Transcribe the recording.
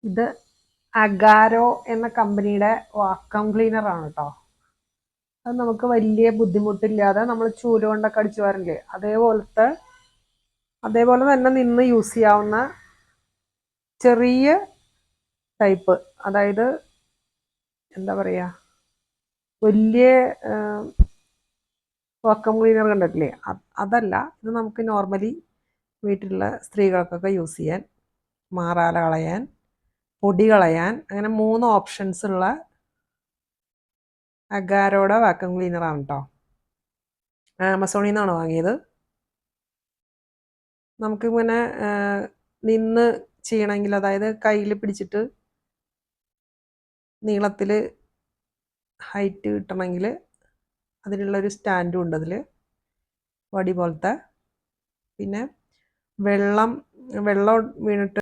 ഇത് അഗാരോ എന്ന കമ്പനിയുടെ വാക്വം ക്ലീനർ ആണ് കേട്ടോ. അത് നമുക്ക് വലിയ ബുദ്ധിമുട്ടില്ലാതെ നമ്മൾ ചൂല് കൊണ്ടൊക്കെ അടിച്ചു വരില്ലേ, അതേപോലെ തന്നെ നിന്ന് യൂസ് ചെയ്യാവുന്ന ചെറിയ ടൈപ്പ്. അതായത് എന്താ പറയുക, വലിയ വാക്വം ക്ലീനർ കണ്ടിട്ടില്ലേ, അതല്ല. ഇത് നമുക്ക് നോർമലി വീട്ടിലുള്ള സ്ത്രീകൾക്കൊക്കെ യൂസ് ചെയ്യാൻ, മാറാല കളയാൻ, പൊടി കളയാൻ, അങ്ങനെ 3 ഓപ്ഷൻസ് ഉള്ള അഗാരോയുടെ വാക്വം ക്ലീനറാണ് കേട്ടോ. ആമസോണിൽ നിന്നാണ് വാങ്ങിയത്. നമുക്കിങ്ങനെ നിന്ന് ചെയ്യണമെങ്കിൽ, അതായത് കയ്യിൽ പിടിച്ചിട്ട് നീളത്തിൽ ഹൈറ്റ് കിട്ടണമെങ്കിൽ അതിനുള്ളൊരു സ്റ്റാൻഡും ഉണ്ട് അതിൽ, വടി പോലത്തെ. പിന്നെ വെള്ളം വീണിട്ട്